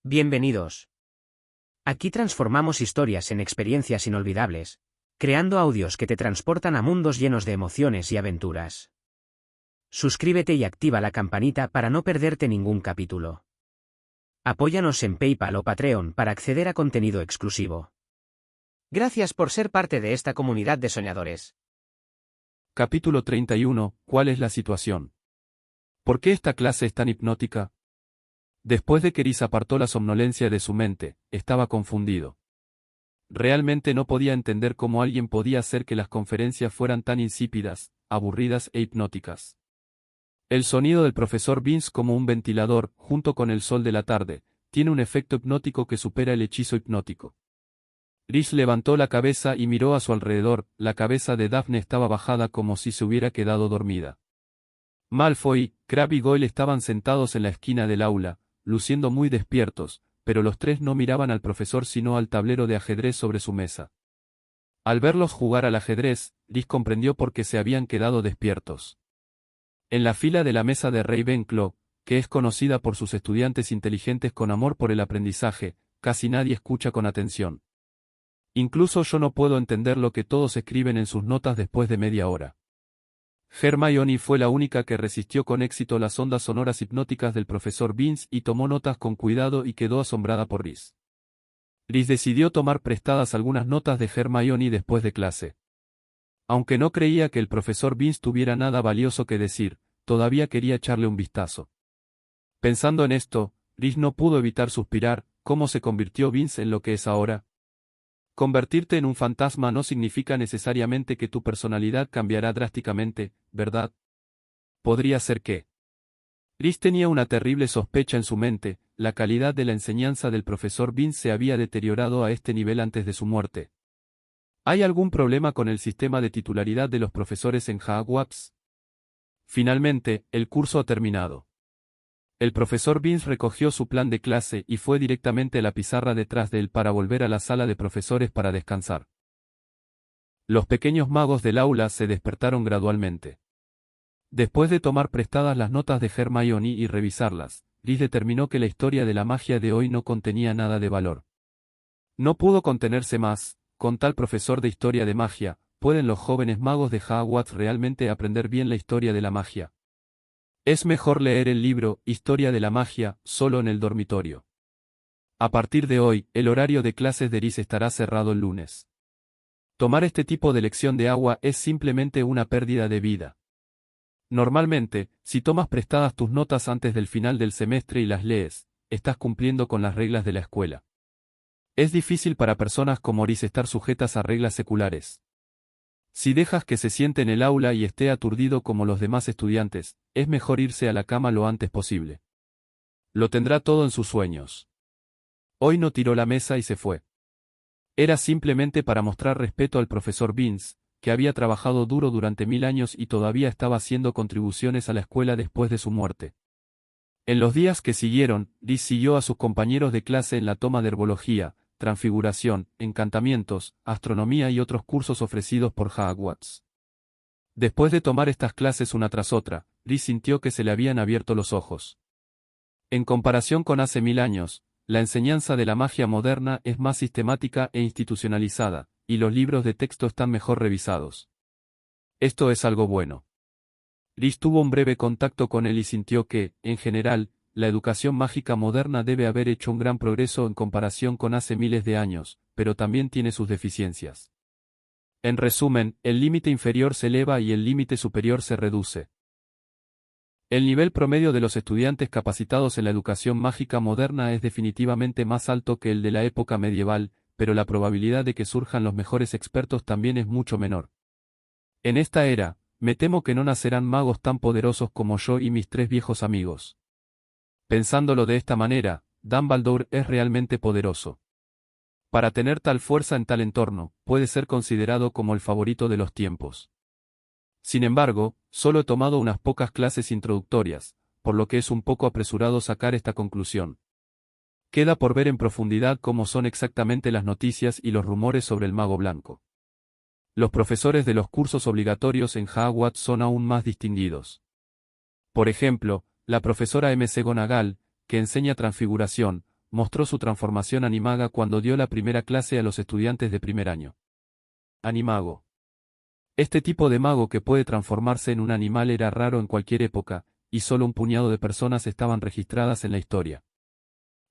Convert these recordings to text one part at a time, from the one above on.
Bienvenidos. Aquí transformamos historias en experiencias inolvidables, creando audios que te transportan a mundos llenos de emociones y aventuras. Suscríbete y activa la campanita para no perderte ningún capítulo. Apóyanos en PayPal o Patreon para acceder a contenido exclusivo. Gracias por ser parte de esta comunidad de soñadores. Capítulo 31. ¿Cuál es la situación? ¿Por qué esta clase es tan hipnótica? Después de que Rhys apartó la somnolencia de su mente, estaba confundido. Realmente no podía entender cómo alguien podía hacer que las conferencias fueran tan insípidas, aburridas e hipnóticas. El sonido del profesor Vince como un ventilador, junto con el sol de la tarde, tiene un efecto hipnótico que supera el hechizo hipnótico. Rhys levantó la cabeza y miró a su alrededor. La cabeza de Daphne estaba bajada como si se hubiera quedado dormida. Malfoy, Crabbe y Goyle estaban sentados en la esquina del aula, luciendo muy despiertos, pero los tres no miraban al profesor sino al tablero de ajedrez sobre su mesa. Al verlos jugar al ajedrez, Rhys comprendió por qué se habían quedado despiertos. En la fila de la mesa de Ravenclaw, que es conocida por sus estudiantes inteligentes con amor por el aprendizaje, casi nadie escucha con atención. Incluso yo no puedo entender lo que todos escriben en sus notas después de media hora. Hermione fue la única que resistió con éxito las ondas sonoras hipnóticas del profesor Vince y tomó notas con cuidado y quedó asombrada por Rhys. Rhys decidió tomar prestadas algunas notas de Hermione después de clase. Aunque no creía que el profesor Vince tuviera nada valioso que decir, todavía quería echarle un vistazo. Pensando en esto, Rhys no pudo evitar suspirar. ¿Cómo se convirtió Vince en lo que es ahora? Convertirte en un fantasma no significa necesariamente que tu personalidad cambiará drásticamente, ¿verdad? Podría ser que. Rhys tenía una terrible sospecha en su mente. La calidad de la enseñanza del profesor Vince se había deteriorado a este nivel antes de su muerte. ¿Hay algún problema con el sistema de titularidad de los profesores en Hogwarts? Finalmente, el curso ha terminado. El profesor Vince recogió su plan de clase y fue directamente a la pizarra detrás de él para volver a la sala de profesores para descansar. Los pequeños magos del aula se despertaron gradualmente. Después de tomar prestadas las notas de Hermione y revisarlas, Rhys determinó que la historia de la magia de hoy no contenía nada de valor. No pudo contenerse más. Con tal profesor de historia de magia, ¿pueden los jóvenes magos de Hogwarts realmente aprender bien la historia de la magia? Es mejor leer el libro Historia de la magia solo en el dormitorio. A partir de hoy, el horario de clases de Rhys estará cerrado el lunes. Tomar este tipo de lección de agua es simplemente una pérdida de vida. Normalmente, si tomas prestadas tus notas antes del final del semestre y las lees, estás cumpliendo con las reglas de la escuela. Es difícil para personas como Rhys estar sujetas a reglas seculares. Si dejas que se siente en el aula y esté aturdido como los demás estudiantes, es mejor irse a la cama lo antes posible. Lo tendrá todo en sus sueños. Hoy no tiró la mesa y se fue. Era simplemente para mostrar respeto al profesor Vince, que había trabajado duro durante 1000 años y todavía estaba haciendo contribuciones a la escuela después de su muerte. En los días que siguieron, Rhys siguió a sus compañeros de clase en la toma de herbología, transfiguración, encantamientos, astronomía y otros cursos ofrecidos por Hogwarts. Después de tomar estas clases una tras otra, Rhys sintió que se le habían abierto los ojos. En comparación con hace 1000 años, la enseñanza de la magia moderna es más sistemática e institucionalizada, y los libros de texto están mejor revisados. Esto es algo bueno. Rhys tuvo un breve contacto con él y sintió que, en general, la educación mágica moderna debe haber hecho un gran progreso en comparación con hace miles de años, pero también tiene sus deficiencias. En resumen, el límite inferior se eleva y el límite superior se reduce. El nivel promedio de los estudiantes capacitados en la educación mágica moderna es definitivamente más alto que el de la época medieval, pero la probabilidad de que surjan los mejores expertos también es mucho menor. En esta era, me temo que no nacerán magos tan poderosos como yo y mis 3 viejos amigos. Pensándolo de esta manera, Dumbledore es realmente poderoso. Para tener tal fuerza en tal entorno, puede ser considerado como el favorito de los tiempos. Sin embargo, solo he tomado unas pocas clases introductorias, por lo que es un poco apresurado sacar esta conclusión. Queda por ver en profundidad cómo son exactamente las noticias y los rumores sobre el mago blanco. Los profesores de los cursos obligatorios en Hogwarts son aún más distinguidos. Por ejemplo, la profesora McGonagall, que enseña transfiguración, mostró su transformación animaga cuando dio la primera clase a los estudiantes de primer año. Animago. Este tipo de mago que puede transformarse en un animal era raro en cualquier época, y solo un puñado de personas estaban registradas en la historia.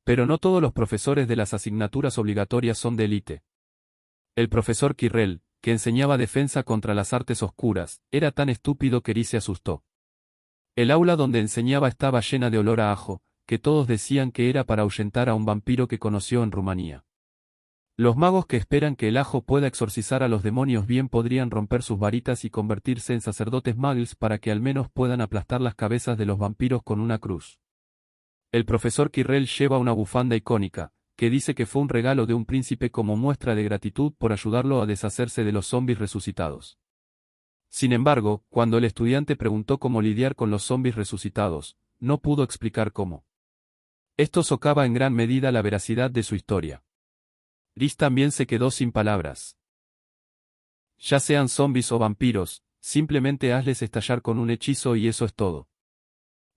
Pero no todos los profesores de las asignaturas obligatorias son de élite. El profesor Quirrell, que enseñaba defensa contra las artes oscuras, era tan estúpido que Ri se asustó. El aula donde enseñaba estaba llena de olor a ajo, que todos decían que era para ahuyentar a un vampiro que conoció en Rumanía. Los magos que esperan que el ajo pueda exorcizar a los demonios bien podrían romper sus varitas y convertirse en sacerdotes muggles para que al menos puedan aplastar las cabezas de los vampiros con una cruz. El profesor Quirrell lleva una bufanda icónica, que dice que fue un regalo de un príncipe como muestra de gratitud por ayudarlo a deshacerse de los zombies resucitados. Sin embargo, cuando el estudiante preguntó cómo lidiar con los zombies resucitados, no pudo explicar cómo. Esto socava en gran medida la veracidad de su historia. Liz también se quedó sin palabras. Ya sean zombies o vampiros, simplemente hazles estallar con un hechizo y eso es todo.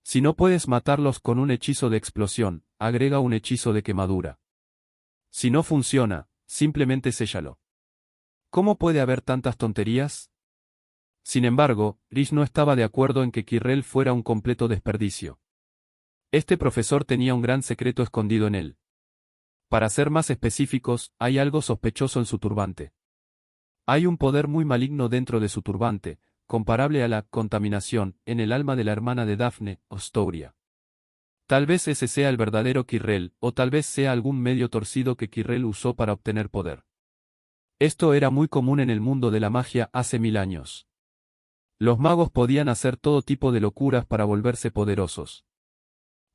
Si no puedes matarlos con un hechizo de explosión, agrega un hechizo de quemadura. Si no funciona, simplemente séllalo. ¿Cómo puede haber tantas tonterías? Sin embargo, Rish no estaba de acuerdo en que Quirrell fuera un completo desperdicio. Este profesor tenía un gran secreto escondido en él. Para ser más específicos, hay algo sospechoso en su turbante. Hay un poder muy maligno dentro de su turbante, comparable a la contaminación en el alma de la hermana de Daphne, Astoria. Tal vez ese sea el verdadero Quirrell, o tal vez sea algún medio torcido que Quirrell usó para obtener poder. Esto era muy común en el mundo de la magia hace 1000 años. Los magos podían hacer todo tipo de locuras para volverse poderosos.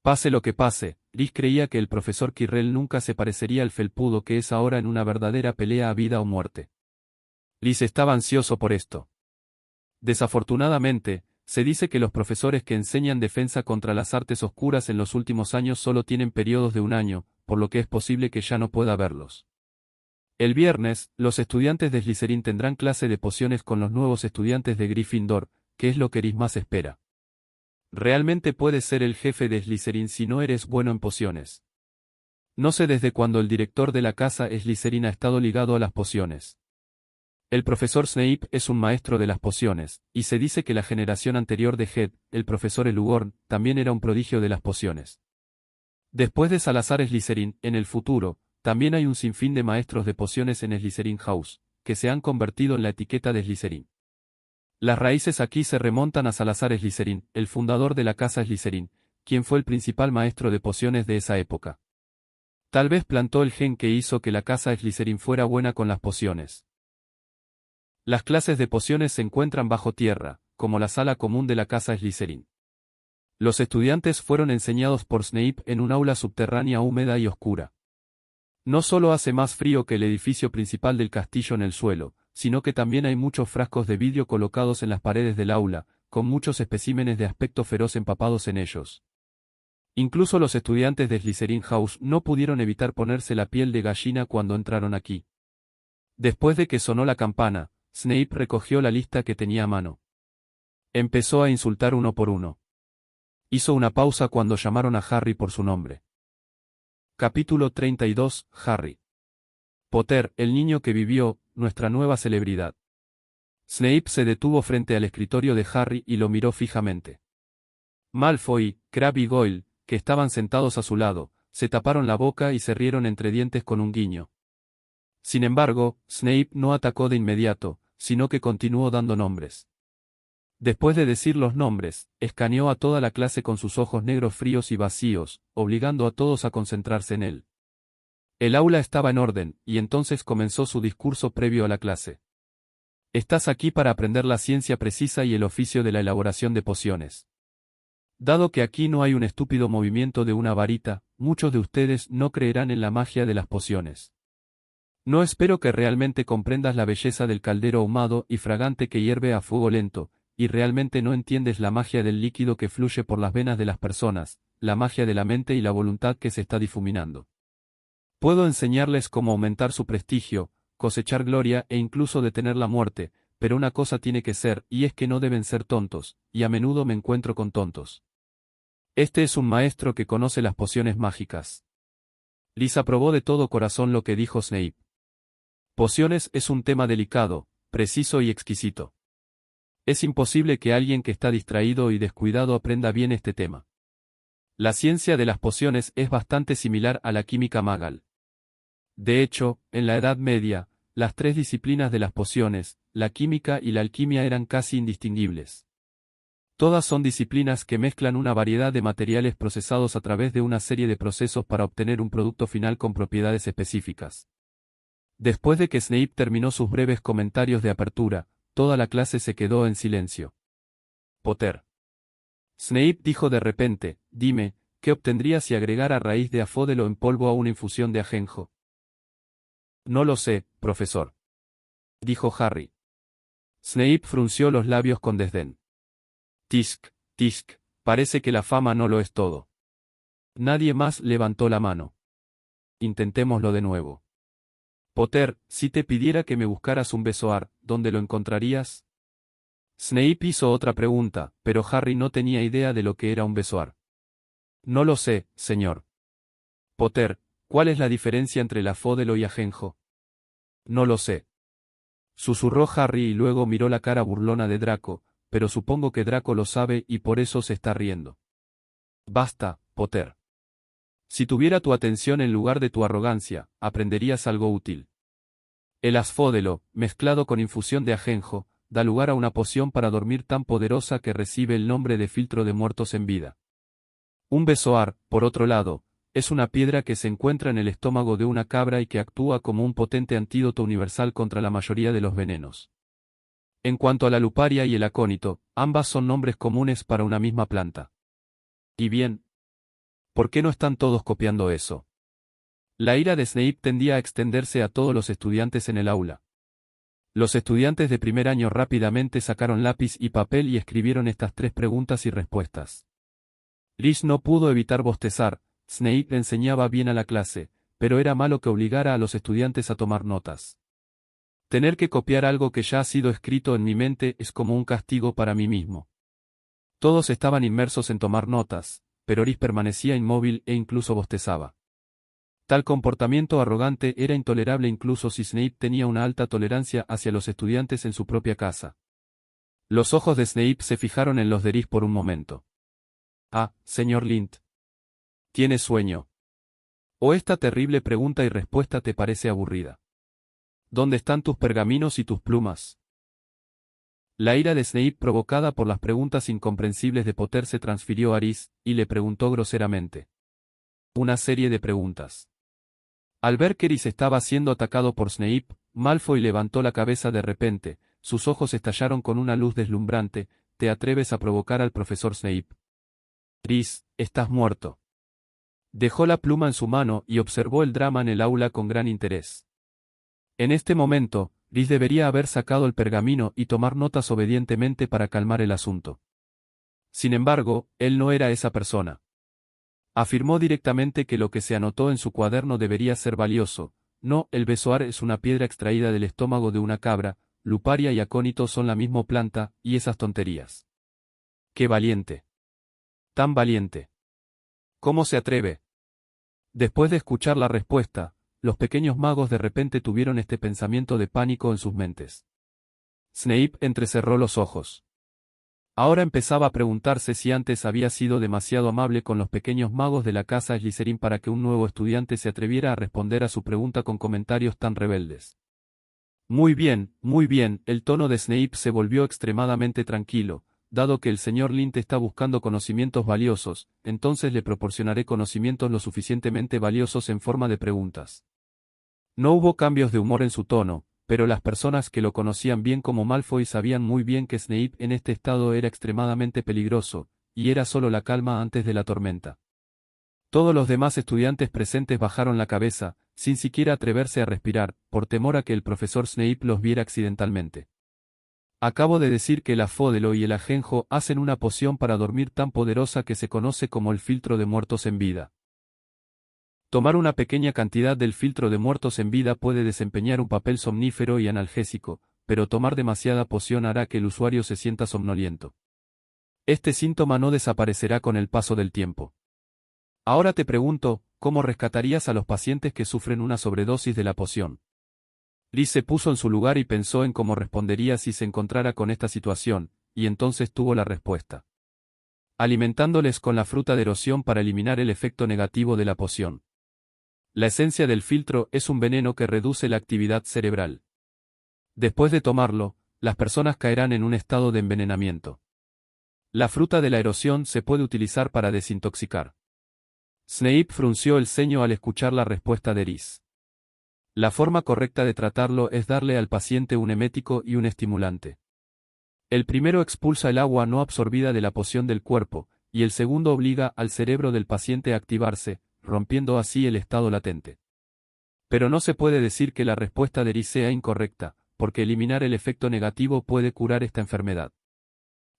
Pase lo que pase, Riz creía que el profesor Quirrell nunca se parecería al felpudo que es ahora en una verdadera pelea a vida o muerte. Liz estaba ansioso por esto. Desafortunadamente, se dice que los profesores que enseñan defensa contra las artes oscuras en los últimos años solo tienen periodos de un año, por lo que es posible que ya no pueda verlos. El viernes, los estudiantes de Slytherin tendrán clase de pociones con los nuevos estudiantes de Gryffindor, que es lo que Riz más espera. Realmente puedes ser el jefe de Slytherin si no eres bueno en pociones. No sé desde cuándo el director de la casa Slytherin ha estado ligado a las pociones. El profesor Snape es un maestro de las pociones, y se dice que la generación anterior de Head, el profesor Elugorn, también era un prodigio de las pociones. Después de Salazar Slytherin, en el futuro, también hay un sinfín de maestros de pociones en Slytherin House, que se han convertido en la etiqueta de Slytherin. Las raíces aquí se remontan a Salazar Slytherin, el fundador de la casa Slytherin, quien fue el principal maestro de pociones de esa época. Tal vez plantó el gen que hizo que la casa Slytherin fuera buena con las pociones. Las clases de pociones se encuentran bajo tierra, como la sala común de la casa Slytherin. Los estudiantes fueron enseñados por Snape en un aula subterránea húmeda y oscura. No solo hace más frío que el edificio principal del castillo en el suelo, sino que también hay muchos frascos de vidrio colocados en las paredes del aula, con muchos especímenes de aspecto feroz empapados en ellos. Incluso los estudiantes de Slytherin House no pudieron evitar ponerse la piel de gallina cuando entraron aquí. Después de que sonó la campana, Snape recogió la lista que tenía a mano. Empezó a insultar uno por uno. Hizo una pausa cuando llamaron a Harry por su nombre. Capítulo 32, Harry. Potter, el niño que vivió, nuestra nueva celebridad. Snape se detuvo frente al escritorio de Harry y lo miró fijamente. Malfoy, Crabbe y Goyle, que estaban sentados a su lado, se taparon la boca y se rieron entre dientes con un guiño. Sin embargo, Snape no atacó de inmediato, sino que continuó dando nombres. Después de decir los nombres, escaneó a toda la clase con sus ojos negros fríos y vacíos, obligando a todos a concentrarse en él. El aula estaba en orden, y entonces comenzó su discurso previo a la clase. Estás aquí para aprender la ciencia precisa y el oficio de la elaboración de pociones. Dado que aquí no hay un estúpido movimiento de una varita, muchos de ustedes no creerán en la magia de las pociones. No espero que realmente comprendas la belleza del caldero ahumado y fragante que hierve a fuego lento, y realmente no entiendes la magia del líquido que fluye por las venas de las personas, la magia de la mente y la voluntad que se está difuminando. Puedo enseñarles cómo aumentar su prestigio, cosechar gloria e incluso detener la muerte, pero una cosa tiene que ser, y es que no deben ser tontos, y a menudo me encuentro con tontos. Este es un maestro que conoce las pociones mágicas. Liz aprobó de todo corazón lo que dijo Snape. Pociones es un tema delicado, preciso y exquisito. Es imposible que alguien que está distraído y descuidado aprenda bien este tema. La ciencia de las pociones es bastante similar a la química magal. De hecho, en la Edad Media, las tres disciplinas de las pociones, la química y la alquimia eran casi indistinguibles. Todas son disciplinas que mezclan una variedad de materiales procesados a través de una serie de procesos para obtener un producto final con propiedades específicas. Después de que Snape terminó sus breves comentarios de apertura, toda la clase se quedó en silencio. Potter. Snape dijo de repente, dime, ¿qué obtendría si agregara raíz de afódelo en polvo a una infusión de ajenjo? No lo sé, profesor. Dijo Harry. Snape frunció los labios con desdén. Tisk, tisk, parece que la fama no lo es todo. Nadie más levantó la mano. Intentémoslo de nuevo. Potter, si te pidiera que me buscaras un besoar, ¿dónde lo encontrarías? Snape hizo otra pregunta, pero Harry no tenía idea de lo que era un besoar. No lo sé, señor. Potter, ¿cuál es la diferencia entre el afódelo y ajenjo? No lo sé. Susurró Harry y luego miró la cara burlona de Draco, pero supongo que Draco lo sabe y por eso se está riendo. Basta, Potter. Si tuviera tu atención en lugar de tu arrogancia, aprenderías algo útil. El asfódelo, mezclado con infusión de ajenjo, da lugar a una poción para dormir tan poderosa que recibe el nombre de filtro de muertos en vida. Un besoar, por otro lado, es una piedra que se encuentra en el estómago de una cabra y que actúa como un potente antídoto universal contra la mayoría de los venenos. En cuanto a la luparia y el acónito, ambas son nombres comunes para una misma planta. Y bien, ¿por qué no están todos copiando eso? La ira de Snape tendía a extenderse a todos los estudiantes en el aula. Los estudiantes de primer año rápidamente sacaron lápiz y papel y escribieron estas 3 preguntas y respuestas. Liz no pudo evitar bostezar. Snape enseñaba bien a la clase, pero era malo que obligara a los estudiantes a tomar notas. Tener que copiar algo que ya ha sido escrito en mi mente es como un castigo para mí mismo. Todos estaban inmersos en tomar notas, pero Liz permanecía inmóvil e incluso bostezaba. Tal comportamiento arrogante era intolerable incluso si Snape tenía una alta tolerancia hacia los estudiantes en su propia casa. Los ojos de Snape se fijaron en los de Liz por un momento. Ah, señor Lint. ¿Tiene sueño? ¿O esta terrible pregunta y respuesta te parece aburrida? ¿Dónde están tus pergaminos y tus plumas? La ira de Snape provocada por las preguntas incomprensibles de Potter se transfirió a Liz, y le preguntó groseramente. Una serie de preguntas. Al ver que Liz estaba siendo atacado por Snape, Malfoy levantó la cabeza de repente, sus ojos estallaron con una luz deslumbrante. ¿Te atreves a provocar al profesor Snape? Liz, estás muerto. Dejó la pluma en su mano y observó el drama en el aula con gran interés. En este momento, Liz debería haber sacado el pergamino y tomar notas obedientemente para calmar el asunto. Sin embargo, él no era esa persona. Afirmó directamente que lo que se anotó en su cuaderno debería ser valioso. No, el besoar es una piedra extraída del estómago de una cabra, luparia y acónito son la misma planta, y esas tonterías. ¡Qué valiente! ¡Tan valiente! ¿Cómo se atreve? Después de escuchar la respuesta, los pequeños magos de repente tuvieron este pensamiento de pánico en sus mentes. Snape entrecerró los ojos. Ahora empezaba a preguntarse si antes había sido demasiado amable con los pequeños magos de la casa Slytherin para que un nuevo estudiante se atreviera a responder a su pregunta con comentarios tan rebeldes. Muy bien, el tono de Snape se volvió extremadamente tranquilo. Dado que el señor Lint está buscando conocimientos valiosos, entonces le proporcionaré conocimientos lo suficientemente valiosos en forma de preguntas. No hubo cambios de humor en su tono, pero las personas que lo conocían bien como Malfoy sabían muy bien que Snape en este estado era extremadamente peligroso, y era solo la calma antes de la tormenta. Todos los demás estudiantes presentes bajaron la cabeza, sin siquiera atreverse a respirar, por temor a que el profesor Snape los viera accidentalmente. Acabo de decir que el afódelo y el ajenjo hacen una poción para dormir tan poderosa que se conoce como el filtro de muertos en vida. Tomar una pequeña cantidad del filtro de muertos en vida puede desempeñar un papel somnífero y analgésico, pero tomar demasiada poción hará que el usuario se sienta somnoliento. Este síntoma no desaparecerá con el paso del tiempo. Ahora te pregunto, ¿cómo rescatarías a los pacientes que sufren una sobredosis de la poción? Liz se puso en su lugar y pensó en cómo respondería si se encontrara con esta situación, y entonces tuvo la respuesta. Alimentándoles con la fruta de erosión para eliminar el efecto negativo de la poción. La esencia del filtro es un veneno que reduce la actividad cerebral. Después de tomarlo, las personas caerán en un estado de envenenamiento. La fruta de la erosión se puede utilizar para desintoxicar. Snape frunció el ceño al escuchar la respuesta de Rhys. La forma correcta de tratarlo es darle al paciente un emético y un estimulante. El primero expulsa el agua no absorbida de la poción del cuerpo, y el segundo obliga al cerebro del paciente a activarse, rompiendo así el estado latente. Pero no se puede decir que la respuesta de Rhys sea incorrecta, porque eliminar el efecto negativo puede curar esta enfermedad.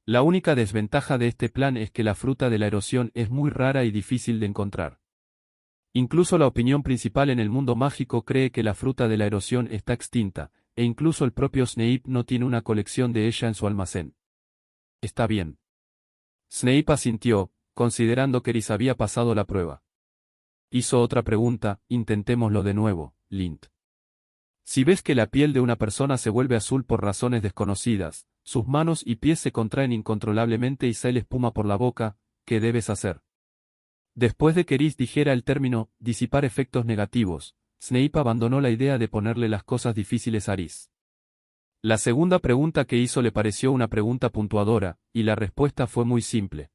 La única desventaja de este plan es que la fruta de la erosión es muy rara y difícil de encontrar. Incluso la opinión principal en el mundo mágico cree que la fruta de la erosión está extinta, e incluso el propio Snape no tiene una colección de ella en su almacén. Está bien. Snape asintió, considerando que Rhys había pasado la prueba. Hizo otra pregunta: intentémoslo de nuevo, Lint. Si ves que la piel de una persona se vuelve azul por razones desconocidas, sus manos y pies se contraen incontrolablemente y sale espuma por la boca, ¿qué debes hacer? Después de que Rhys dijera el término, disipar efectos negativos, Snape abandonó la idea de ponerle las cosas difíciles a Rhys. La segunda pregunta que hizo le pareció una pregunta puntuadora, y la respuesta fue muy simple.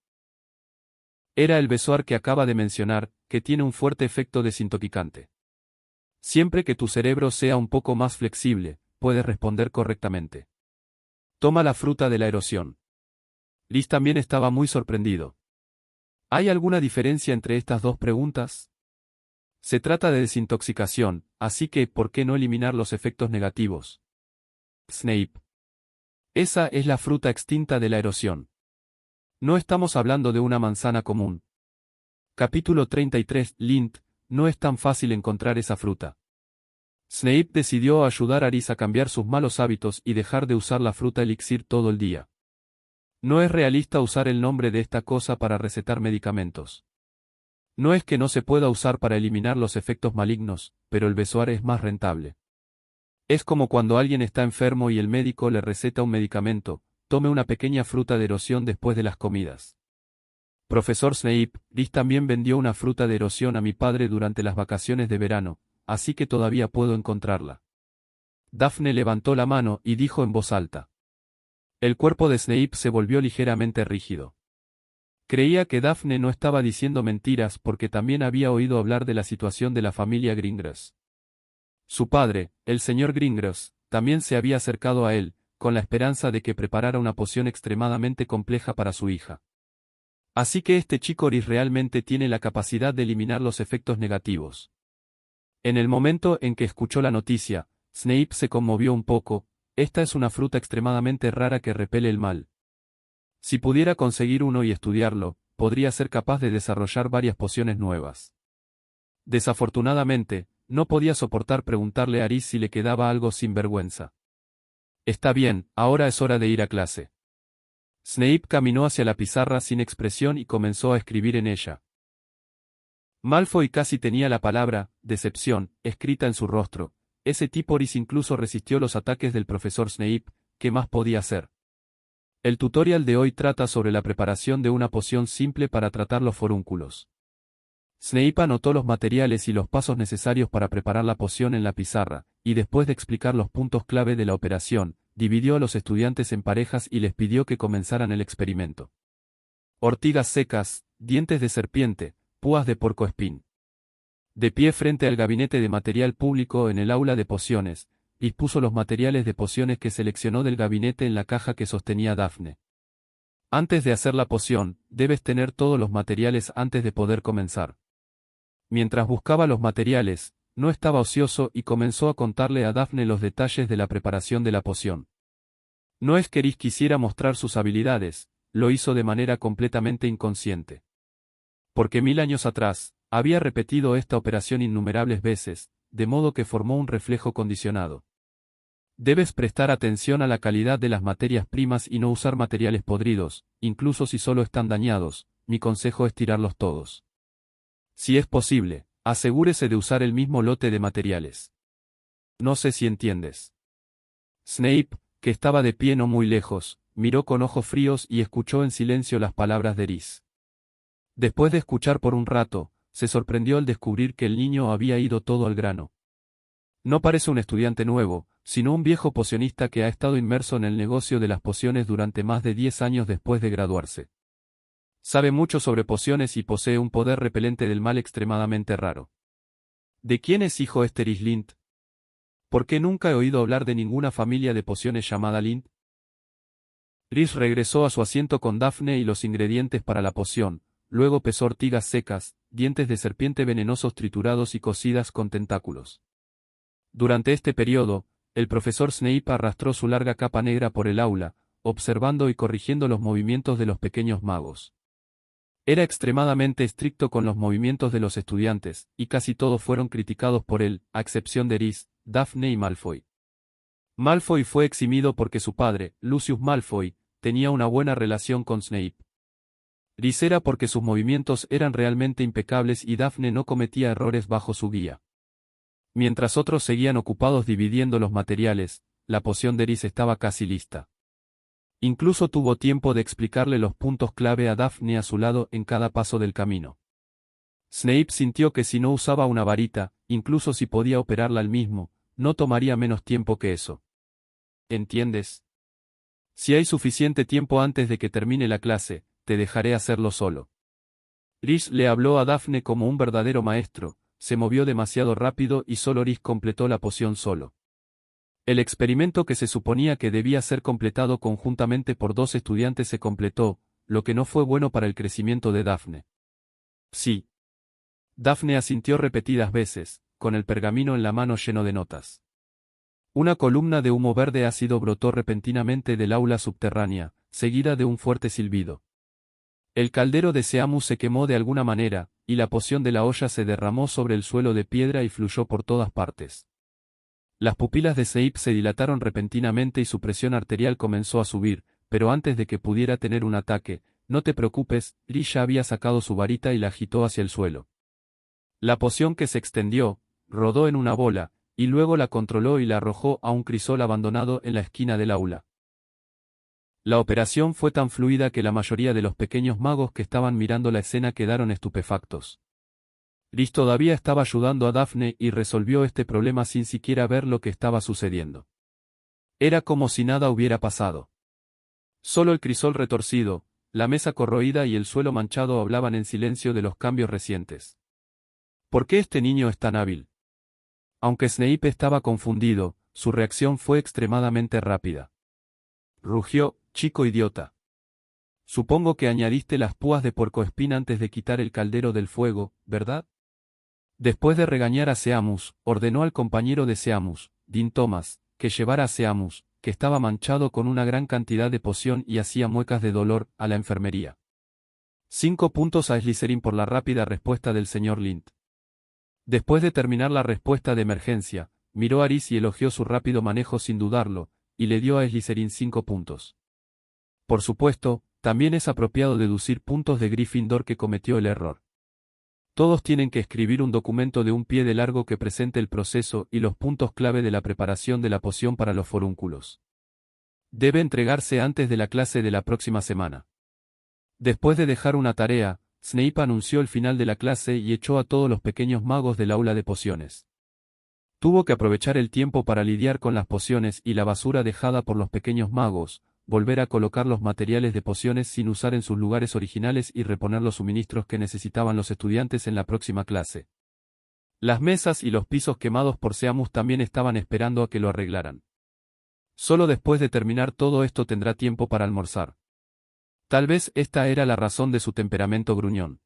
Era el besoar que acaba de mencionar, que tiene un fuerte efecto desintoxicante. Siempre que tu cerebro sea un poco más flexible, puedes responder correctamente. Toma la fruta de la erosión. Rhys también estaba muy sorprendido. ¿Hay alguna diferencia entre estas dos preguntas? Se trata de desintoxicación, así que, ¿por qué no eliminar los efectos negativos? Snape. Esa es la fruta extinta de la erosión. No estamos hablando de una manzana común. Capítulo 33. Lint, no es tan fácil encontrar esa fruta. Snape decidió ayudar a Rhys a cambiar sus malos hábitos y dejar de usar la fruta elixir todo el día. No es realista usar el nombre de esta cosa para recetar medicamentos. No es que no se pueda usar para eliminar los efectos malignos, pero el besoar es más rentable. Es como cuando alguien está enfermo y el médico le receta un medicamento: tome una pequeña fruta de erosión después de las comidas. Profesor Snape, Rhys también vendió una fruta de erosión a mi padre durante las vacaciones de verano, así que todavía puedo encontrarla. Daphne levantó la mano y dijo en voz alta. El cuerpo de Snape se volvió ligeramente rígido. Creía que Daphne no estaba diciendo mentiras porque también había oído hablar de la situación de la familia Gringotts. Su padre, el señor Gringotts, también se había acercado a él, con la esperanza de que preparara una poción extremadamente compleja para su hija. Así que este chico Rhys realmente tiene la capacidad de eliminar los efectos negativos. En el momento en que escuchó la noticia, Snape se conmovió un poco. Esta es una fruta extremadamente rara que repele el mal. Si pudiera conseguir uno y estudiarlo, podría ser capaz de desarrollar varias pociones nuevas. Desafortunadamente, no podía soportar preguntarle a Rhys si le quedaba algo sin vergüenza. Está bien, ahora es hora de ir a clase. Snape caminó hacia la pizarra sin expresión y comenzó a escribir en ella. Malfoy casi tenía la palabra decepción escrita en su rostro. Ese tipo Rhys incluso resistió los ataques del profesor Snape. ¿Qué más podía hacer? El tutorial de hoy trata sobre la preparación de una poción simple para tratar los forúnculos. Snape anotó los materiales y los pasos necesarios para preparar la poción en la pizarra, y después de explicar los puntos clave de la operación, dividió a los estudiantes en parejas y les pidió que comenzaran el experimento. Ortigas secas, dientes de serpiente, púas de puercoespín. De pie frente al gabinete de material público en el aula de pociones, dispuso los materiales de pociones que seleccionó del gabinete en la caja que sostenía Daphne. Antes de hacer la poción, debes tener todos los materiales antes de poder comenzar. Mientras buscaba los materiales, no estaba ocioso y comenzó a contarle a Daphne los detalles de la preparación de la poción. No es que Rhys quisiera mostrar sus habilidades, lo hizo de manera completamente inconsciente. Porque 1000 años atrás, había repetido esta operación innumerables veces, de modo que formó un reflejo condicionado. Debes prestar atención a la calidad de las materias primas y no usar materiales podridos, incluso si solo están dañados. Mi consejo es tirarlos todos. Si es posible, asegúrese de usar el mismo lote de materiales. No sé si entiendes. Snape, que estaba de pie no muy lejos, miró con ojos fríos y escuchó en silencio las palabras de Rhys. Después de escuchar por un rato, se sorprendió al descubrir que el niño había ido todo al grano. No parece un estudiante nuevo, sino un viejo pocionista que ha estado inmerso en el negocio de las pociones durante más de 10 años después de graduarse. Sabe mucho sobre pociones y posee un poder repelente del mal extremadamente raro. ¿De quién es hijo este Rhys Lint? ¿Por qué nunca he oído hablar de ninguna familia de pociones llamada Lint? Rhys regresó a su asiento con Daphne y los ingredientes para la poción, luego pesó ortigas secas, dientes de serpiente venenosos triturados y cocidas con tentáculos. Durante este periodo, el profesor Snape arrastró su larga capa negra por el aula, observando y corrigiendo los movimientos de los pequeños magos. Era extremadamente estricto con los movimientos de los estudiantes, y casi todos fueron criticados por él, a excepción de Rhys, Daphne y Malfoy. Malfoy fue eximido porque su padre, Lucius Malfoy, tenía una buena relación con Snape. Rhys era porque sus movimientos eran realmente impecables y Daphne no cometía errores bajo su guía. Mientras otros seguían ocupados dividiendo los materiales, la poción de Rhys estaba casi lista. Incluso tuvo tiempo de explicarle los puntos clave a Daphne a su lado en cada paso del camino. Snape sintió que si no usaba una varita, incluso si podía operarla él mismo, no tomaría menos tiempo que eso. ¿Entiendes? Si hay suficiente tiempo antes de que termine la clase, te dejaré hacerlo solo. Rhys le habló a Daphne como un verdadero maestro, se movió demasiado rápido y solo Rhys completó la poción solo. El experimento que se suponía que debía ser completado conjuntamente por 2 estudiantes se completó, lo que no fue bueno para el crecimiento de Daphne. Sí. Daphne asintió repetidas veces, con el pergamino en la mano lleno de notas. Una columna de humo verde ácido brotó repentinamente del aula subterránea, seguida de un fuerte silbido. El caldero de Seamus se quemó de alguna manera, y la poción de la olla se derramó sobre el suelo de piedra y fluyó por todas partes. Las pupilas de Snape se dilataron repentinamente y su presión arterial comenzó a subir, pero antes de que pudiera tener un ataque, no te preocupes, Rhys ya había sacado su varita y la agitó hacia el suelo. La poción que se extendió, rodó en una bola, y luego la controló y la arrojó a un crisol abandonado en la esquina del aula. La operación fue tan fluida que la mayoría de los pequeños magos que estaban mirando la escena quedaron estupefactos. Rhys todavía estaba ayudando a Daphne y resolvió este problema sin siquiera ver lo que estaba sucediendo. Era como si nada hubiera pasado. Solo el crisol retorcido, la mesa corroída y el suelo manchado hablaban en silencio de los cambios recientes. ¿Por qué este niño es tan hábil? Aunque Snape estaba confundido, su reacción fue extremadamente rápida. Rugió, chico idiota. Supongo que añadiste las púas de puercoespín antes de quitar el caldero del fuego, ¿verdad? Después de regañar a Seamus, ordenó al compañero de Seamus, Dean Thomas, que llevara a Seamus, que estaba manchado con una gran cantidad de poción y hacía muecas de dolor, a la enfermería. 5 puntos a Slytherin por la rápida respuesta del señor Lint. Después de terminar la respuesta de emergencia, miró a Rhys y elogió su rápido manejo sin dudarlo, y le dio a Slytherin 5 puntos. Por supuesto, también es apropiado deducir puntos de Gryffindor que cometió el error. Todos tienen que escribir un documento de un pie de largo que presente el proceso y los puntos clave de la preparación de la poción para los forúnculos. Debe entregarse antes de la clase de la próxima semana. Después de dejar una tarea, Snape anunció el final de la clase y echó a todos los pequeños magos del aula de pociones. Tuvo que aprovechar el tiempo para lidiar con las pociones y la basura dejada por los pequeños magos, volver a colocar los materiales de pociones sin usar en sus lugares originales y reponer los suministros que necesitaban los estudiantes en la próxima clase. Las mesas y los pisos quemados por Seamus también estaban esperando a que lo arreglaran. Solo después de terminar todo esto tendrá tiempo para almorzar. Tal vez esta era la razón de su temperamento gruñón.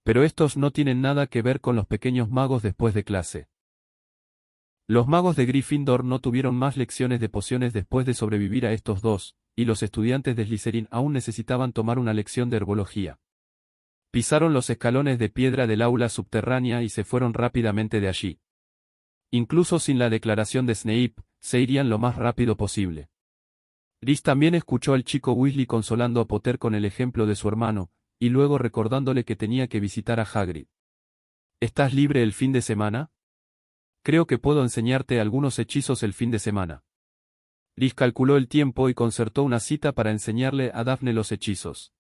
Pero estos no tienen nada que ver con los pequeños magos después de clase. Los magos de Gryffindor no tuvieron más lecciones de pociones después de sobrevivir a estos dos, y los estudiantes de Slytherin aún necesitaban tomar una lección de herbología. Pisaron los escalones de piedra del aula subterránea y se fueron rápidamente de allí. Incluso sin la declaración de Snape, se irían lo más rápido posible. Rhys también escuchó al chico Weasley consolando a Potter con el ejemplo de su hermano, y luego recordándole que tenía que visitar a Hagrid. ¿Estás libre el fin de semana? Creo que puedo enseñarte algunos hechizos el fin de semana. Liz calculó el tiempo y concertó una cita para enseñarle a Daphne los hechizos.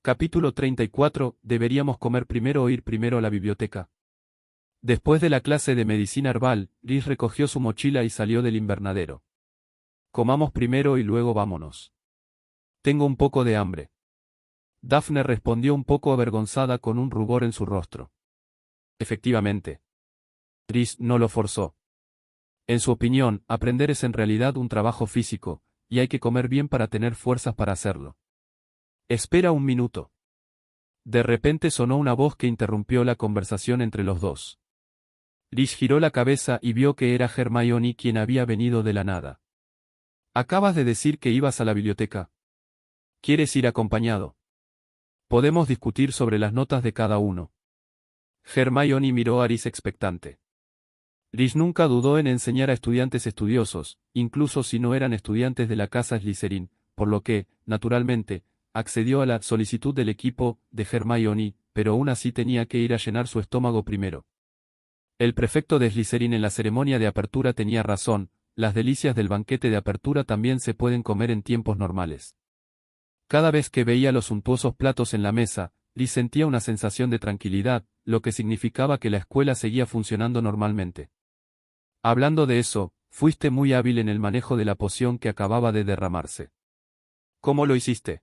Capítulo 34. ¿Deberíamos comer primero o ir primero a la biblioteca? Después de la clase de medicina herbal, Liz recogió su mochila y salió del invernadero. Comamos primero y luego vámonos. Tengo un poco de hambre. Daphne respondió un poco avergonzada con un rubor en su rostro. Efectivamente. Liz no lo forzó. En su opinión, aprender es en realidad un trabajo físico, y hay que comer bien para tener fuerzas para hacerlo. Espera un minuto. De repente sonó una voz que interrumpió la conversación entre los dos. Liz giró la cabeza y vio que era Hermione quien había venido de la nada. Acabas de decir que ibas a la biblioteca. ¿Quieres ir acompañado? Podemos discutir sobre las notas de cada uno. Hermione miró a Liz expectante. Liz nunca dudó en enseñar a estudiantes estudiosos, incluso si no eran estudiantes de la casa Slytherin, por lo que, naturalmente, accedió a la solicitud del equipo de Hermione, pero aún así tenía que ir a llenar su estómago primero. El prefecto de Slytherin en la ceremonia de apertura tenía razón, las delicias del banquete de apertura también se pueden comer en tiempos normales. Cada vez que veía los suntuosos platos en la mesa, Liz sentía una sensación de tranquilidad, lo que significaba que la escuela seguía funcionando normalmente. Hablando de eso, fuiste muy hábil en el manejo de la poción que acababa de derramarse. ¿Cómo lo hiciste?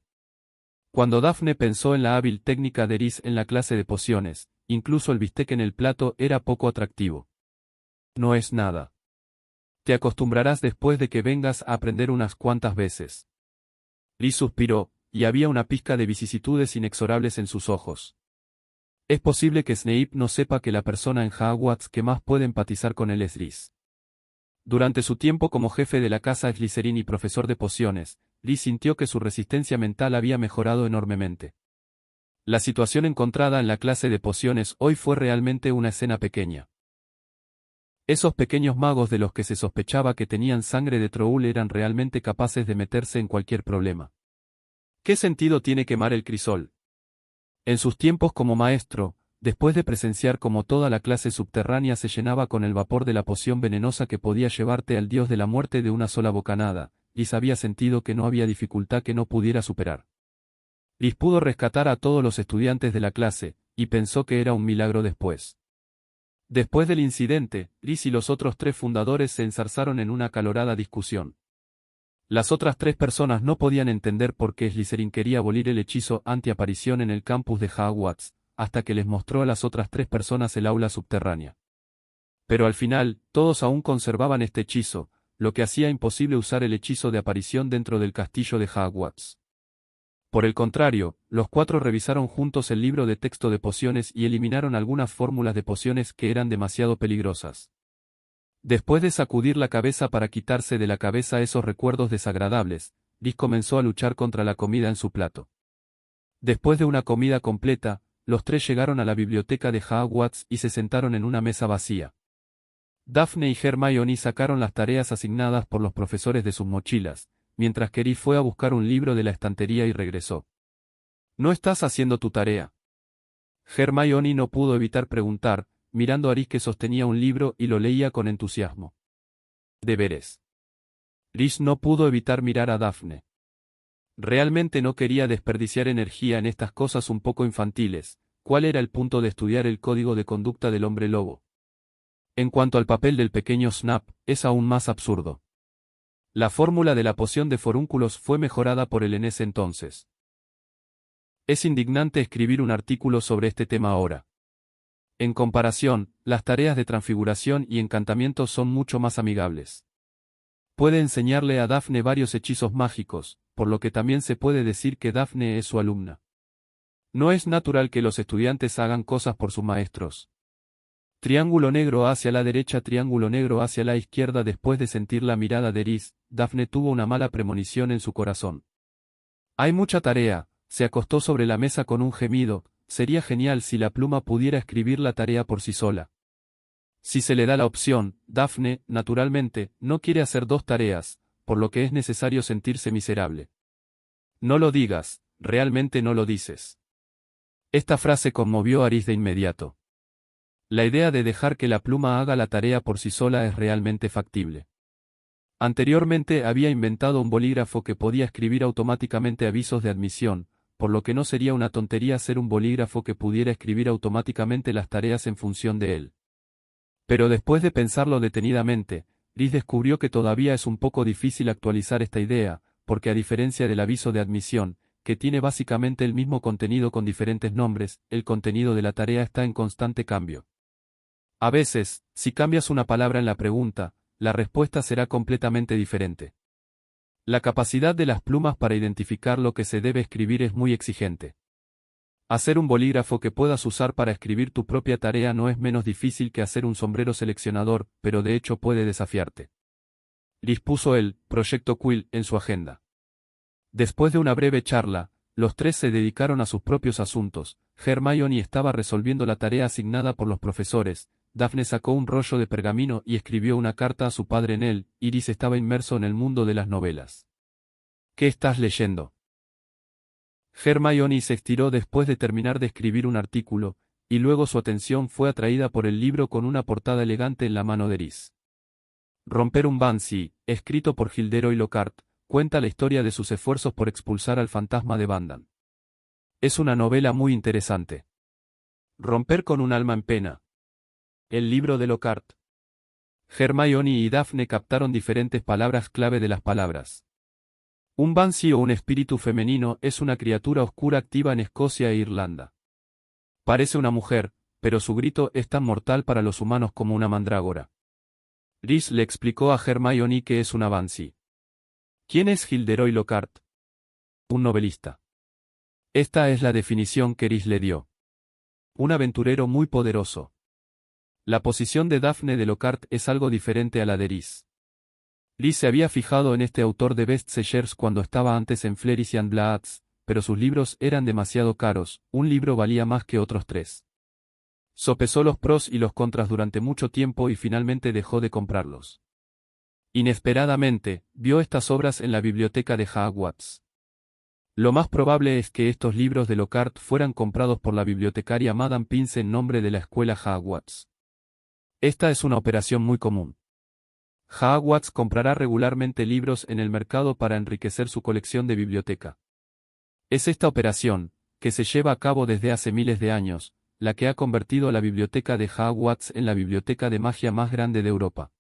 Cuando Daphne pensó en la hábil técnica de Liz en la clase de pociones, incluso el bistec en el plato era poco atractivo. No es nada. Te acostumbrarás después de que vengas a aprender unas cuantas veces. Liz suspiró, y había una pizca de vicisitudes inexorables en sus ojos. Es posible que Snape no sepa que la persona en Hogwarts que más puede empatizar con él es Liz. Durante su tiempo como jefe de la casa Slytherin y profesor de pociones, Liz sintió que su resistencia mental había mejorado enormemente. La situación encontrada en la clase de pociones hoy fue realmente una escena pequeña. Esos pequeños magos de los que se sospechaba que tenían sangre de Troll eran realmente capaces de meterse en cualquier problema. ¿Qué sentido tiene quemar el crisol? En sus tiempos como maestro, después de presenciar cómo toda la clase subterránea se llenaba con el vapor de la poción venenosa que podía llevarte al dios de la muerte de una sola bocanada, Liz había sentido que no había dificultad que no pudiera superar. Liz pudo rescatar a todos los estudiantes de la clase, y pensó que era un milagro después. Después del incidente, Liz y los otros 3 fundadores se enzarzaron en una acalorada discusión. Las otras 3 personas no podían entender por qué Slytherin quería abolir el hechizo antiaparición en el campus de Hogwarts, hasta que les mostró a las otras 3 personas el aula subterránea. Pero al final, todos aún conservaban este hechizo, lo que hacía imposible usar el hechizo de aparición dentro del castillo de Hogwarts. Por el contrario, los 4 revisaron juntos el libro de texto de pociones y eliminaron algunas fórmulas de pociones que eran demasiado peligrosas. Después de sacudir la cabeza para quitarse de la cabeza esos recuerdos desagradables, Liz comenzó a luchar contra la comida en su plato. Después de una comida completa, los 3 llegaron a la biblioteca de Hogwarts y se sentaron en una mesa vacía. Daphne y Hermione sacaron las tareas asignadas por los profesores de sus mochilas, mientras que Liz fue a buscar un libro de la estantería y regresó. ¿No estás haciendo tu tarea? Hermione no pudo evitar preguntar, mirando a Liz que sostenía un libro y lo leía con entusiasmo. Deberes. Liz no pudo evitar mirar a Daphne. Realmente no quería desperdiciar energía en estas cosas un poco infantiles. ¿Cuál era el punto de estudiar el código de conducta del hombre lobo? En cuanto al papel del pequeño Snap, es aún más absurdo. La fórmula de la poción de forúnculos fue mejorada por él en ese entonces. Es indignante escribir un artículo sobre este tema ahora. En comparación, las tareas de transfiguración y encantamiento son mucho más amigables. Puede enseñarle a Daphne varios hechizos mágicos, por lo que también se puede decir que Daphne es su alumna. No es natural que los estudiantes hagan cosas por sus maestros. Triángulo negro hacia la derecha, triángulo negro hacia la izquierda. Después de sentir la mirada de Liz, Daphne tuvo una mala premonición en su corazón. Hay mucha tarea, se acostó sobre la mesa con un gemido. Sería genial si la pluma pudiera escribir la tarea por sí sola. Si se le da la opción, Daphne, naturalmente, no quiere hacer 2 tareas, por lo que es necesario sentirse miserable. No lo digas, realmente no lo dices. Esta frase conmovió a Liz de inmediato. La idea de dejar que la pluma haga la tarea por sí sola es realmente factible. Anteriormente había inventado un bolígrafo que podía escribir automáticamente avisos de admisión, por lo que no sería una tontería hacer un bolígrafo que pudiera escribir automáticamente las tareas en función de él. Pero después de pensarlo detenidamente, Rhys descubrió que todavía es un poco difícil actualizar esta idea, porque a diferencia del aviso de admisión, que tiene básicamente el mismo contenido con diferentes nombres, el contenido de la tarea está en constante cambio. A veces, si cambias una palabra en la pregunta, la respuesta será completamente diferente. La capacidad de las plumas para identificar lo que se debe escribir es muy exigente. Hacer un bolígrafo que puedas usar para escribir tu propia tarea no es menos difícil que hacer un sombrero seleccionador, pero de hecho puede desafiarte. Rhys puso el proyecto Quill en su agenda. Después de una breve charla, los tres se dedicaron a sus propios asuntos. Hermione estaba resolviendo la tarea asignada por los profesores. Daphne sacó un rollo de pergamino y escribió una carta a su padre en él. Rhys estaba inmerso en el mundo de las novelas. ¿Qué estás leyendo? Hermione se estiró después de terminar de escribir un artículo, y luego su atención fue atraída por el libro con una portada elegante en la mano de Rhys. Romper un Banshee, escrito por Gilderoy Lockhart, cuenta la historia de sus esfuerzos por expulsar al fantasma de Bandan. Es una novela muy interesante. Romper con un alma en pena. El libro de Lockhart. Hermione y Daphne captaron diferentes palabras clave de las palabras. Un Banshee o un espíritu femenino es una criatura oscura activa en Escocia e Irlanda. Parece una mujer, pero su grito es tan mortal para los humanos como una mandrágora. Rhys le explicó a Hermione que es una Banshee. ¿Quién es Gilderoy Lockhart? Un novelista. Esta es la definición que Rhys le dio. Un aventurero muy poderoso. La posición de Daphne de Lockhart es algo diferente a la de Rhys. Rhys se había fijado en este autor de bestsellers cuando estaba antes en Flirician Bloods, pero sus libros eran demasiado caros, un libro valía más que otros 3. Sopesó los pros y los contras durante mucho tiempo y finalmente dejó de comprarlos. Inesperadamente, vio estas obras en la biblioteca de Hogwarts. Lo más probable es que estos libros de Lockhart fueran comprados por la bibliotecaria Madame Pince en nombre de la escuela Hogwarts. Esta es una operación muy común. Hogwarts comprará regularmente libros en el mercado para enriquecer su colección de biblioteca. Es esta operación, que se lleva a cabo desde hace miles de años, la que ha convertido a la biblioteca de Hogwarts en la biblioteca de magia más grande de Europa.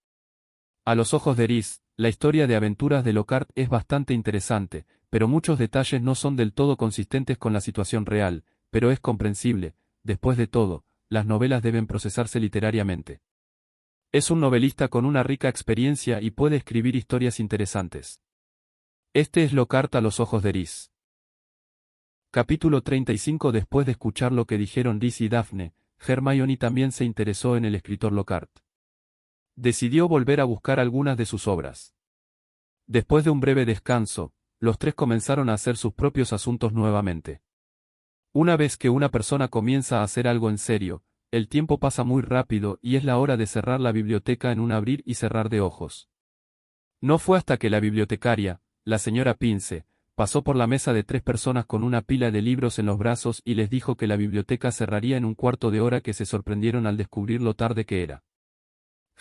A los ojos de Rhys, la historia de aventuras de Lockhart es bastante interesante, pero muchos detalles no son del todo consistentes con la situación real, pero es comprensible. Después de todo, las novelas deben procesarse literariamente. Es un novelista con una rica experiencia y puede escribir historias interesantes. Este es Lockhart a los ojos de Rhys. Capítulo 35. Después de escuchar lo que dijeron Rhys y Daphne, Hermione también se interesó en el escritor Lockhart. Decidió volver a buscar algunas de sus obras. Después de un breve descanso, los tres comenzaron a hacer sus propios asuntos nuevamente. Una vez que una persona comienza a hacer algo en serio, el tiempo pasa muy rápido y es la hora de cerrar la biblioteca en un abrir y cerrar de ojos. No fue hasta que la bibliotecaria, la señora Pince, pasó por la mesa de 3 personas con una pila de libros en los brazos y les dijo que la biblioteca cerraría en un cuarto de hora que se sorprendieron al descubrir lo tarde que era.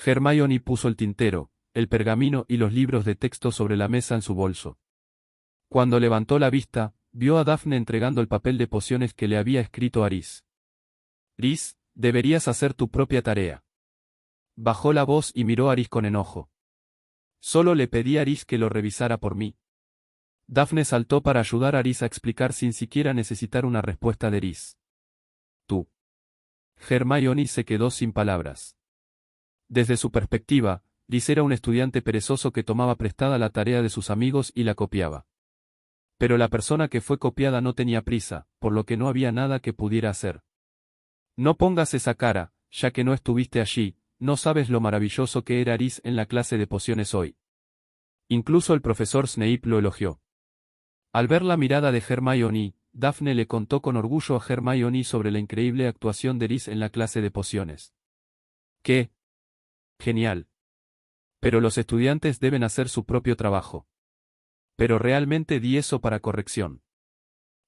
Hermione puso el tintero, el pergamino y los libros de texto sobre la mesa en su bolso. Cuando levantó la vista, vio a Daphne entregando el papel de pociones que le había escrito a Rhys. Rhys, deberías hacer tu propia tarea. Bajó la voz y miró a Rhys con enojo. Solo le pedí a Rhys que lo revisara por mí. Daphne saltó para ayudar a Rhys a explicar sin siquiera necesitar una respuesta de Rhys. Tú. Hermione se quedó sin palabras. Desde su perspectiva, Rhys era un estudiante perezoso que tomaba prestada la tarea de sus amigos y la copiaba. Pero la persona que fue copiada no tenía prisa, por lo que no había nada que pudiera hacer. No pongas esa cara, ya que no estuviste allí, no sabes lo maravilloso que era Rhys en la clase de pociones hoy. Incluso el profesor Snape lo elogió. Al ver la mirada de Hermione, Daphne le contó con orgullo a Hermione sobre la increíble actuación de Rhys en la clase de pociones. ¡Qué genial! Pero los estudiantes deben hacer su propio trabajo. Pero realmente di eso para corrección.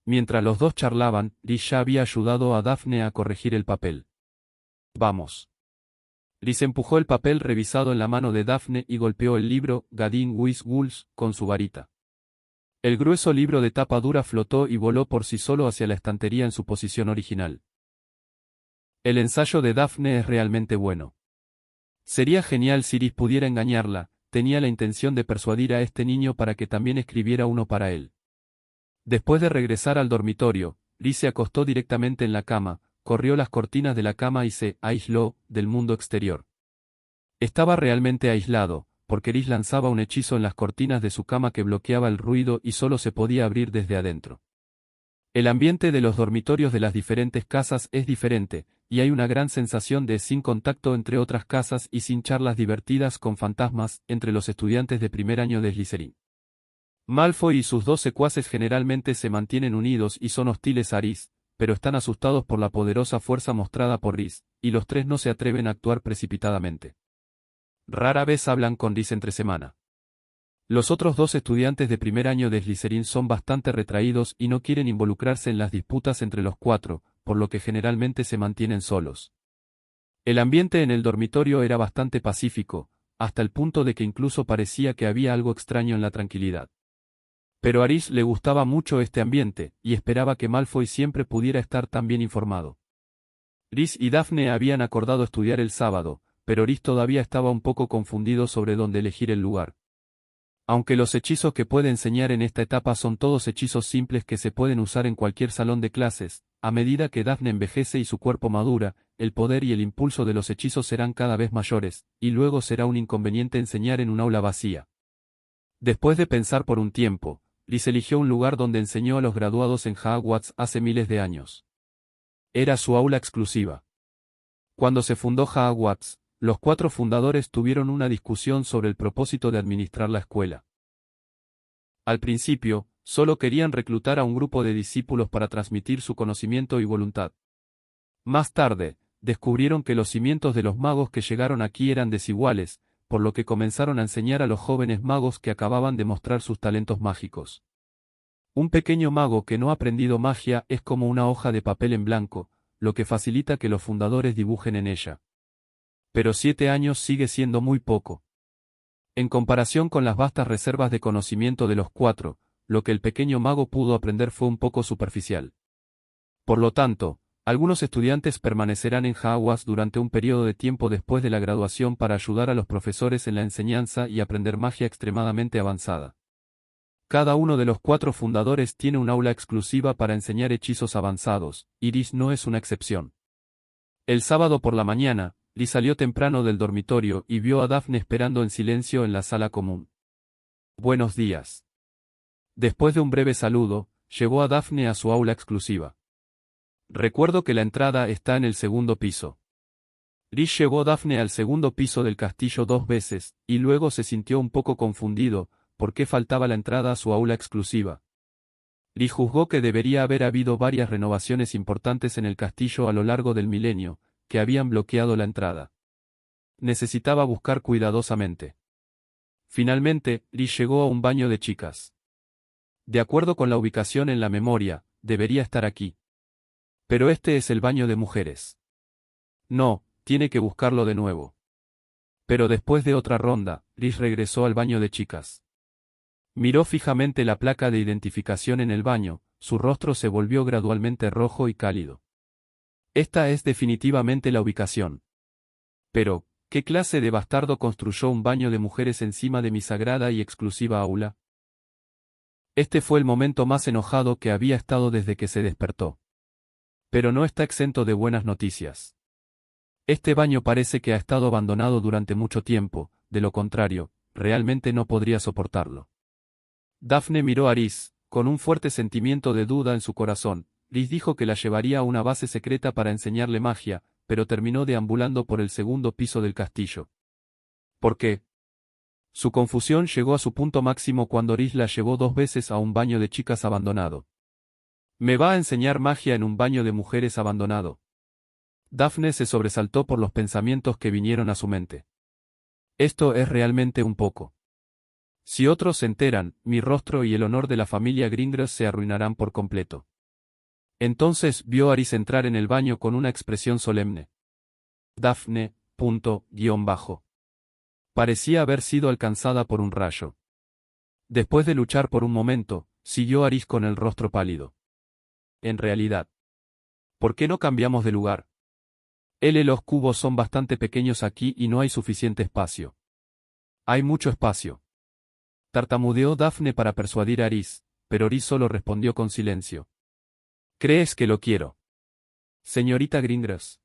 Mientras los dos charlaban, Rhys ya había ayudado a Daphne a corregir el papel. Vamos. Rhys empujó el papel revisado en la mano de Daphne y golpeó el libro, Gadin with Ghouls, con su varita. El grueso libro de tapa dura flotó y voló por sí solo hacia la estantería en su posición original. El ensayo de Daphne es realmente bueno. Sería genial si Rhys pudiera engañarla, tenía la intención de persuadir a este niño para que también escribiera uno para él. Después de regresar al dormitorio, Rhys se acostó directamente en la cama, corrió las cortinas de la cama y se aisló del mundo exterior. Estaba realmente aislado, porque Rhys lanzaba un hechizo en las cortinas de su cama que bloqueaba el ruido y solo se podía abrir desde adentro. El ambiente de los dormitorios de las diferentes casas es diferente, y hay una gran sensación de sin contacto entre otras casas y sin charlas divertidas con fantasmas entre los estudiantes de primer año de Slytherin. Malfoy y sus dos secuaces generalmente se mantienen unidos y son hostiles a Rhys, pero están asustados por la poderosa fuerza mostrada por Rhys, y los tres no se atreven a actuar precipitadamente. Rara vez hablan con Rhys entre semana. Los otros dos estudiantes de primer año de Slytherin son bastante retraídos y no quieren involucrarse en las disputas entre los cuatro, por lo que generalmente se mantienen solos. El ambiente en el dormitorio era bastante pacífico, hasta el punto de que incluso parecía que había algo extraño en la tranquilidad. Pero a Rhys le gustaba mucho este ambiente, y esperaba que Malfoy siempre pudiera estar tan bien informado. Rhys y Daphne habían acordado estudiar el sábado, pero Rhys todavía estaba un poco confundido sobre dónde elegir el lugar. Aunque los hechizos que puede enseñar en esta etapa son todos hechizos simples que se pueden usar en cualquier salón de clases, a medida que Daphne envejece y su cuerpo madura, el poder y el impulso de los hechizos serán cada vez mayores, y luego será un inconveniente enseñar en un aula vacía. Después de pensar por un tiempo, Rhys eligió un lugar donde enseñó a los graduados en Hogwarts hace miles de años. Era su aula exclusiva. Cuando se fundó Hogwarts, los cuatro fundadores tuvieron una discusión sobre el propósito de administrar la escuela. Al principio, solo querían reclutar a un grupo de discípulos para transmitir su conocimiento y voluntad. Más tarde, descubrieron que los cimientos de los magos que llegaron aquí eran desiguales, por lo que comenzaron a enseñar a los jóvenes magos que acababan de mostrar sus talentos mágicos. Un pequeño mago que no ha aprendido magia es como una hoja de papel en blanco, lo que facilita que los fundadores dibujen en ella. Pero 7 años sigue siendo muy poco. En comparación con las vastas reservas de conocimiento de los cuatro, lo que el pequeño mago pudo aprender fue un poco superficial. Por lo tanto, algunos estudiantes permanecerán en Hogwarts durante un periodo de tiempo después de la graduación para ayudar a los profesores en la enseñanza y aprender magia extremadamente avanzada. Cada uno de los cuatro fundadores tiene un aula exclusiva para enseñar hechizos avanzados, y Rhys no es una excepción. El sábado por la mañana, Rhys salió temprano del dormitorio y vio a Daphne esperando en silencio en la sala común. Buenos días. Después de un breve saludo, llevó a Daphne a su aula exclusiva. Recuerdo que la entrada está en el segundo piso. Rhys llevó a Daphne al segundo piso del castillo 2 veces, y luego se sintió un poco confundido, porque faltaba la entrada a su aula exclusiva. Rhys juzgó que debería haber habido varias renovaciones importantes en el castillo a lo largo del milenio, que habían bloqueado la entrada. Necesitaba buscar cuidadosamente. Finalmente, Rhys llegó a un baño de chicas. De acuerdo con la ubicación en la memoria, debería estar aquí. Pero este es el baño de mujeres. No, tiene que buscarlo de nuevo. Pero después de otra ronda, Rhys regresó al baño de chicas. Miró fijamente la placa de identificación en el baño, su rostro se volvió gradualmente rojo y cálido. Esta es definitivamente la ubicación. Pero, ¿qué clase de bastardo construyó un baño de mujeres encima de mi sagrada y exclusiva aula? Este fue el momento más enojado que había estado desde que se despertó. Pero no está exento de buenas noticias. Este baño parece que ha estado abandonado durante mucho tiempo, de lo contrario, realmente no podría soportarlo. Daphne miró a Rhys, con un fuerte sentimiento de duda en su corazón. Rhys dijo que la llevaría a una base secreta para enseñarle magia, pero terminó deambulando por el segundo piso del castillo. ¿Por qué? Su confusión llegó a su punto máximo cuando Rhys la llevó 2 veces a un baño de chicas abandonado. ¿Me va a enseñar magia en un baño de mujeres abandonado? Daphne se sobresaltó por los pensamientos que vinieron a su mente. Esto es realmente un poco. Si otros se enteran, mi rostro y el honor de la familia Gringotts se arruinarán por completo. Entonces vio a Rhys entrar en el baño con una expresión solemne. Daphne, Parecía haber sido alcanzada por un rayo. Después de luchar por un momento, siguió Aris con el rostro pálido. En realidad, ¿por qué no cambiamos de lugar? Los cubos son bastante pequeños aquí y no hay suficiente espacio. Hay mucho espacio. Tartamudeó Daphne para persuadir a Aris, pero Aris solo respondió con silencio. ¿Crees que lo quiero? Señorita Grinders.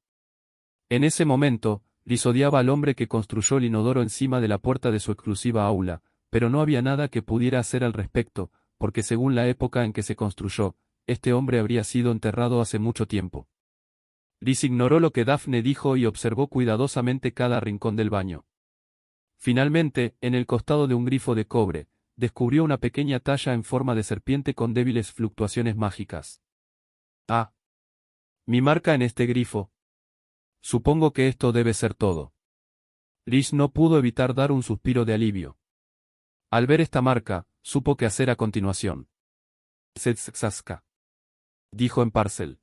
En ese momento, Aris odiaba al hombre que construyó el inodoro encima de la puerta de su exclusiva aula, pero no había nada que pudiera hacer al respecto, porque según la época en que se construyó, este hombre habría sido enterrado hace mucho tiempo. Aris ignoró lo que Daphne dijo y observó cuidadosamente cada rincón del baño. Finalmente, en el costado de un grifo de cobre, descubrió una pequeña talla en forma de serpiente con débiles fluctuaciones mágicas. Ah. Mi marca en este grifo. Supongo que esto debe ser todo. Aris no pudo evitar dar un suspiro de alivio. Al ver esta marca, supo qué hacer a continuación. Setsaska. Dijo en Parcel.